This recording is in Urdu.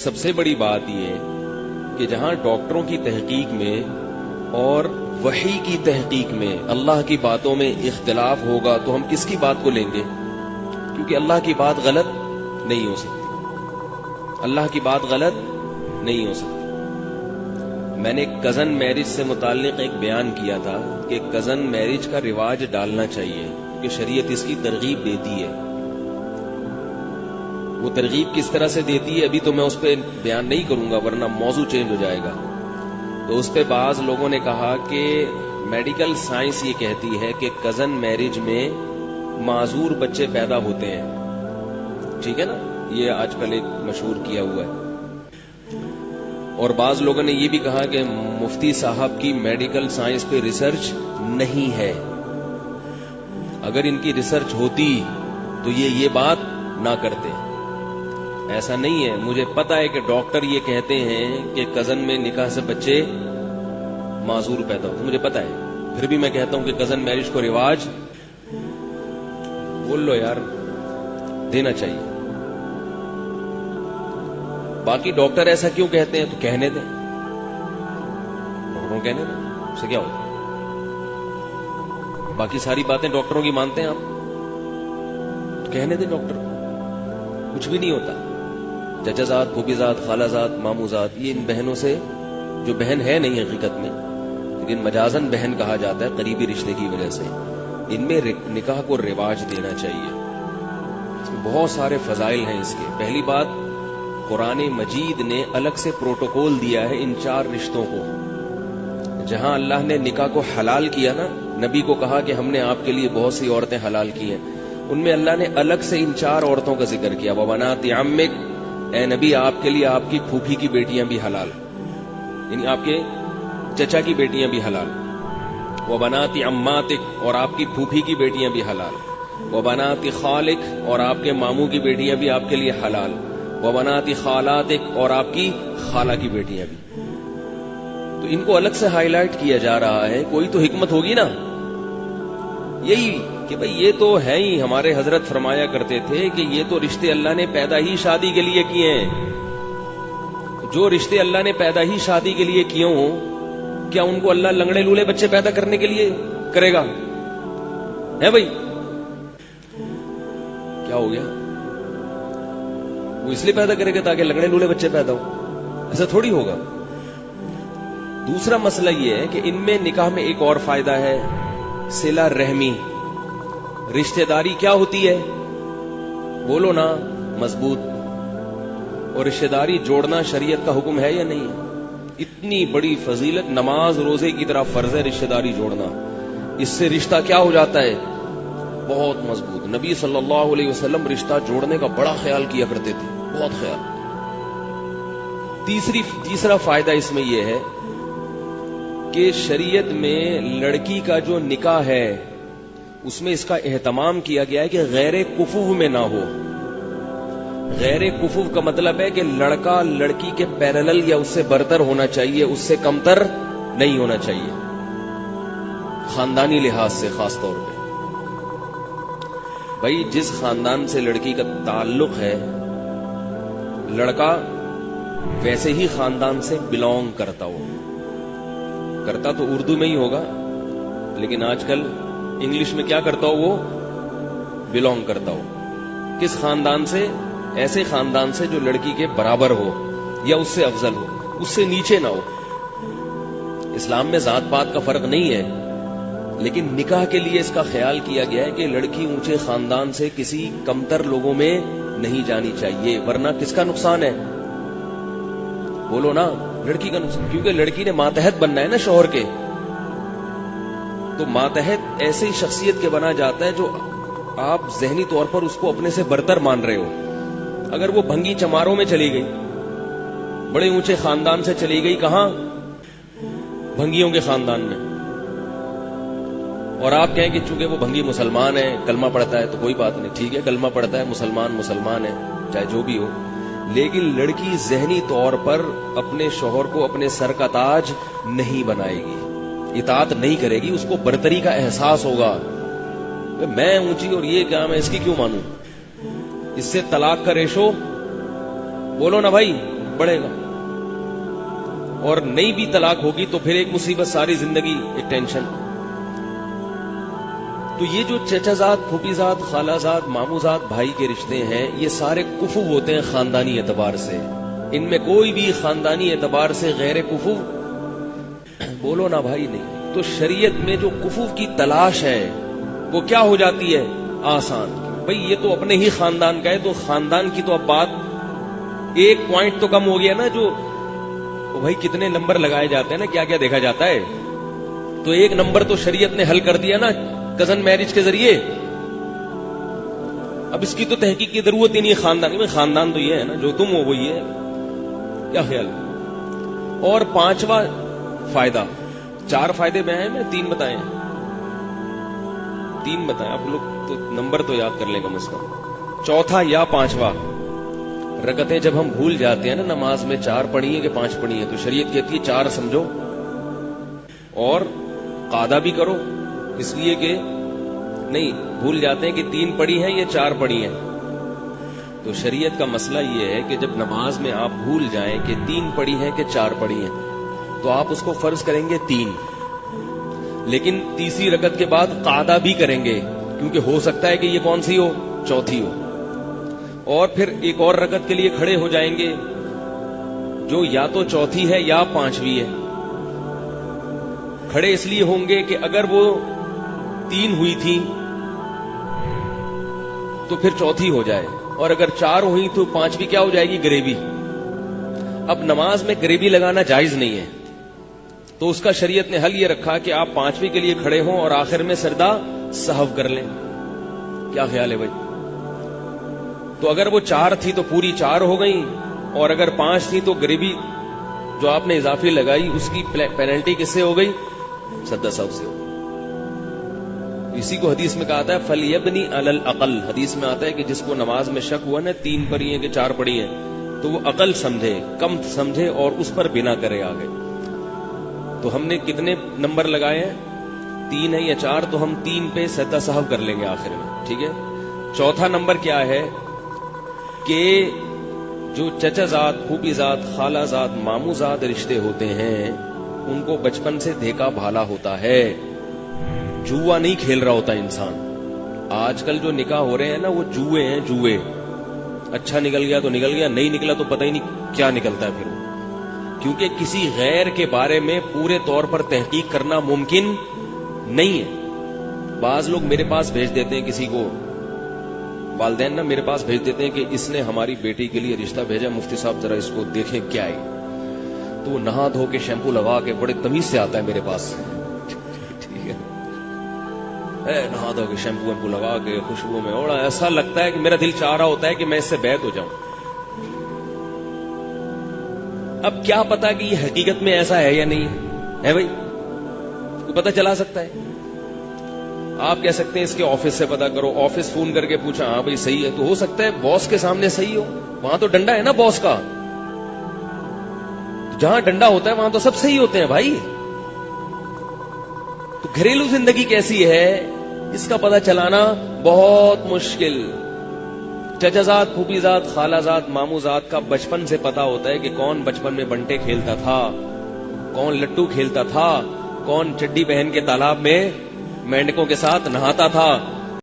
سب سے بڑی بات یہ کہ جہاں ڈاکٹروں کی تحقیق میں اور وحی کی تحقیق میں اللہ کی باتوں میں اختلاف ہوگا تو ہم کس کی بات کو لیں گے؟ کیونکہ اللہ کی بات غلط نہیں ہو سکتی، اللہ کی بات غلط نہیں ہو سکتی۔ میں نے کزن میرج سے متعلق ایک بیان کیا تھا کہ کزن میرج کا رواج ڈالنا چاہیے کہ شریعت اس کی ترغیب دیتی ہے۔ وہ ترغیب کس طرح سے دیتی ہے ابھی تو میں اس پہ بیان نہیں کروں گا ورنہ موضوع چینج ہو جائے گا۔ تو اس پہ بعض لوگوں نے کہا کہ میڈیکل سائنس یہ کہتی ہے کہ کزن میرج میں معذور بچے پیدا ہوتے ہیں، ٹھیک ہے نا، یہ آج کل ایک مشہور کیا ہوا ہے۔ اور بعض لوگوں نے یہ بھی کہا کہ مفتی صاحب کی میڈیکل سائنس پہ ریسرچ نہیں ہے، اگر ان کی ریسرچ ہوتی تو یہ بات نہ کرتے۔ ایسا نہیں ہے، مجھے پتا ہے کہ ڈاکٹر یہ کہتے ہیں کہ کزن میں نکاح سے بچے معذور پیدا ہوتے، مجھے پتا ہے، پھر بھی میں کہتا ہوں کہ کزن میرج کو رواج بول لو یار دینا چاہیے۔ باقی ڈاکٹر ایسا کیوں کہتے ہیں تو کہنے دیں، ڈاکٹروں کہنے دیں، اس سے کیا ہوتا ہے؟ باقی ساری باتیں ڈاکٹروں کی مانتے ہیں آپ تو کہنے دیں ڈاکٹر، کچھ بھی نہیں ہوتا۔ چچا پھوپھی ذات، خالہ ذات، ماموں ذات، یہ ان بہنوں سے جو بہن ہے نہیں حقیقت میں لیکن مجازن بہن کہا جاتا ہے قریبی رشتے کی وجہ سے، ان میں نکاح کو رواج دینا چاہیے۔ اس میں بہت سارے فضائل ہیں اس کے۔ پہلی بات، قرآن مجید نے الگ سے پروٹوکول دیا ہے ان 4 رشتوں کو۔ جہاں اللہ نے نکاح کو حلال کیا نا، نبی کو کہا کہ ہم نے آپ کے لیے بہت سی عورتیں حلال کی ہیں، ان میں اللہ نے الگ سے ان 4 عورتوں کا ذکر کیا۔ وَبَنَاتِ عَمِّكَ، اے نبی آپ کے لیے آپ کی پھوپھی کی بیٹیاں بھی حلال، یعنی آپ کے چچا کی بیٹیاں بھی حلال۔ وَبَنَاتِ عَمَّاتِكَ، اور آپ کی پھوپھی کی بیٹیاں بھی حلال۔ وَبَنَاتِ خَالِكَ، اور آپ کے ماموں کی بیٹیاں بھی آپ کے لیے حلال۔ وَبَنَاتِ خَالَاتِكَ، اور آپ کی خالہ کی بیٹیاں بھی۔ تو ان کو الگ سے ہائی لائٹ کیا جا رہا ہے، کوئی تو حکمت ہوگی نا، یہی کہ بھئی یہ تو ہے ہی، ہمارے حضرت فرمایا کرتے تھے کہ یہ تو رشتے اللہ نے پیدا ہی شادی کے لیے کیے ہیں۔ جو رشتے اللہ نے پیدا ہی شادی کے لیے کیے ہوں، کیا ان کو اللہ لنگڑے لولے بچے پیدا کرنے کے لیے کرے گا؟ ہے بھئی؟ کیا ہو گیا؟ وہ اس لیے پیدا کرے گا تاکہ لنگڑے لولے بچے پیدا ہو؟ ایسا تھوڑی ہوگا۔ دوسرا مسئلہ یہ ہے کہ ان میں نکاح میں ایک اور فائدہ ہے، صلہ رحمی۔ رشتہ داری کیا ہوتی ہے؟ بولو نا مضبوط۔ اور رشتہ داری جوڑنا شریعت کا حکم ہے یا نہیں ہے؟ اتنی بڑی فضیلت، نماز روزے کی طرح فرض ہے رشتہ داری جوڑنا۔ اس سے رشتہ کیا ہو جاتا ہے؟ بہت مضبوط۔ نبی صلی اللہ علیہ وسلم رشتہ جوڑنے کا بڑا خیال کیا کرتے تھے، بہت خیال۔ تیسرا فائدہ اس میں یہ ہے کہ شریعت میں لڑکی کا جو نکاح ہے اس میں اس کا اہتمام کیا گیا ہے کہ غیر کفو میں نہ ہو۔ غیر کفو کا مطلب ہے کہ لڑکا لڑکی کے پیرلل یا اس سے برتر ہونا چاہیے، اس سے کمتر نہیں ہونا چاہیے، خاندانی لحاظ سے خاص طور پہ۔ بھائی جس خاندان سے لڑکی کا تعلق ہے، لڑکا ویسے ہی خاندان سے بلونگ کرتا ہو، کرتا تو اردو میں ہی ہوگا لیکن آج کل انگلش میں کیا کرتا ہو، وہ بلونگ کرتا ہو۔ کس خاندان سے؟ ایسے خاندان سے جو لڑکی کے برابر ہو یا اس سے افضل ہو، اس سے نیچے نہ ہو۔ اسلام میں ذات پات کا فرق نہیں ہے لیکن نکاح کے لیے اس کا خیال کیا گیا ہے کہ لڑکی اونچے خاندان سے کسی کمتر لوگوں میں نہیں جانی چاہیے، ورنہ کس کا نقصان ہے؟ بولو نا، لڑکی کا نقصان، کیونکہ لڑکی نے ماتحت بننا ہے نا شوہر کے۔ تو ماتحت ایسی شخصیت کے بنا جاتا ہے جو آپ ذہنی طور پر اس کو اپنے سے برتر مان رہے ہو۔ اگر وہ بھنگی چماروں میں چلی گئی، بڑے اونچے خاندان سے چلی گئی، کہاں؟ بھنگیوں کے خاندان میں، اور آپ کہیں کہ چونکہ وہ بھنگی مسلمان ہے، کلمہ پڑھتا ہے، تو کوئی بات نہیں، ٹھیک ہے کلمہ پڑھتا ہے، مسلمان ہے، چاہے جو بھی ہو، لیکن لڑکی ذہنی طور پر اپنے شوہر کو اپنے سر کا تاج نہیں بنائے گی، اطاعت نہیں کرے گی، اس کو برتری کا احساس ہوگا، میں اونچی اور یہ کیا، میں اس کی کیوں مانوں؟ اس سے طلاق کا ریشو، بولو نا بھائی، بڑھے گا, اور نئی بھی طلاق ہوگی تو پھر ایک مصیبت, ساری زندگی ایک ٹینشن. تو یہ جو چچا زاد, پھوپھی زاد, خالہ زاد, مامو زاد بھائی کے رشتے ہیں, یہ سارے کفو ہوتے ہیں خاندانی اعتبار سے. ان میں کوئی بھی خاندانی اعتبار سے غیر کفو بولو نا بھائی نہیں. تو شریعت میں جو کفو کی تلاش ہے وہ کیا ہو جاتی ہے؟ آسان. بھئی یہ تو اپنے ہی خاندان کا ہے, تو خاندان کی تو اب بات ایک پوائنٹ تو کم ہو گیا نا. جو بھائی کتنے نمبر لگائے جاتے ہیں نا, کیا کیا دیکھا جاتا ہے, تو ایک نمبر تو شریعت نے حل کر دیا نا کزن میرج کے ذریعے. اب اس کی تو تحقیق کی ضرورت ہی نہیں ہے. خاندان میں خاندان تو یہ ہے نا, جو تم ہو وہی ہے. کیا خیال ہے؟ اور پانچواں فائدہ, 4 فائدے میں ہیں, میں 3 بتائے ہیں, 3 بتائیں. آپ لوگ تو نمبر تو یاد کر لیں کم از کم. چوتھا یا 5واں, رکعتیں جب ہم بھول جاتے ہیں نا نماز میں 4 پڑھی ہیں کہ 5 پڑھی ہیں, تو شریعت کہتی ہے 4 سمجھو اور قاعدہ بھی کرو, اس لیے کہ نہیں بھول جاتے ہیں کہ 3 پڑھی ہیں یا 4 پڑھی ہیں. تو شریعت کا مسئلہ یہ ہے کہ جب نماز میں آپ بھول جائیں کہ 3 پڑھی ہیں کہ 4 پڑھی ہیں, تو آپ اس کو فرض کریں گے 3, لیکن تیسری رکعت کے بعد قاعدہ بھی کریں گے, کیونکہ ہو سکتا ہے کہ یہ کون سی ہو, چوتھی ہو. اور پھر ایک اور رکعت کے لیے کھڑے ہو جائیں گے جو یا تو چوتھی ہے یا 5ویں ہے. کھڑے اس لیے ہوں گے کہ اگر وہ 3 ہوئی تھی تو پھر چوتھی ہو جائے, اور اگر 4 ہوئی تو 5ویں کیا ہو جائے گی, گریوی. اب نماز میں گریوی لگانا جائز نہیں ہے, تو اس کا شریعت نے حل یہ رکھا کہ آپ 5ویں کے لیے کھڑے ہوں اور آخر میں سجدہ سہو کر لیں. کیا خیال ہے بھائی؟ تو اگر وہ 4 تھی تو پوری 4 ہو گئی, اور اگر 5 تھی تو گریوی جو آپ نے اضافی لگائی اس کی پینلٹی کس سے ہو گئی, سجدہ سہو سے ہو. اسی کو حدیث میں کہا تھا فَلْيَبْنِ عَلَى الْأَقَلِّ. حدیث میں آتا ہے کہ جس کو نماز میں شک ہوا نا 3 پڑھی ہیں کہ 4 پڑھی ہیں, تو وہ عقل سمجھے, کم سمجھے اور اس پر بنا کرے آگے. تو ہم نے کتنے نمبر لگائے ہیں, 3 ہے یا 4, تو ہم 3 پہ سجدہ سہو کر لیں گے آخر میں. ٹھیک ہے. چوتھا نمبر کیا ہے کہ جو چچا زاد, پھوپھی زاد, خالہ زاد, مامو زاد رشتے ہوتے ہیں ان کو بچپن سے دیکھا بھالا ہوتا ہے, جوا نہیں کھیل رہا ہوتا انسان. آج کل جو نکاح ہو رہے ہیں نا وہ جوئے ہیں, جوئے. اچھا نکل گیا تو نکل گیا, نہیں نکلا تو پتہ ہی نہیں کیا نکلتا ہے پھر وہ, کیونکہ کسی غیر کے بارے میں پورے طور پر تحقیق کرنا ممکن نہیں ہے. بعض لوگ میرے پاس بھیج دیتے ہیں کسی کو, والدین نا میرے پاس بھیج دیتے ہیں کہ اس نے ہماری بیٹی کے لیے رشتہ بھیجا, مفتی صاحب ذرا اس کو دیکھیں کیا ہے. تو وہ نہا دھو کے شیمپو لگا کے بڑے تمیز سے آتا ہے میرے پاس. ٹھیک ہے, نہا دھو کے شیمپو ویمپو لگا کے خوشبو میں اوڑا, ایسا لگتا ہے کہ میرا دل چاہ رہا ہوتا ہے کہ میں اس سے بیعت ہو جاؤں. اب کیا پتا کہ یہ حقیقت میں ایسا ہے یا نہیں ہے بھائی, کو پتا چلا سکتا ہے. آپ کہہ سکتے ہیں اس کے آفس سے پتا کرو, آفس فون کر کے پوچھا ہاں بھائی صحیح ہے, تو ہو سکتا ہے باس کے سامنے صحیح ہو, وہاں تو ڈنڈا ہے نا باس کا, جہاں ڈنڈا ہوتا ہے وہاں تو سب صحیح ہوتے ہیں بھائی. تو گھریلو زندگی کیسی ہے اس کا پتا چلانا بہت مشکل. چچا زاد, پھوپھی زاد, خالہ زاد, مامو زاد کا بچپن سے پتا ہوتا ہے کہ کون بچپن میں بنٹے کھیلتا تھا, کون لٹو کھیلتا تھا, کون چڈی پہن کے تالاب میں مینڈکوں کے ساتھ نہاتا تھا,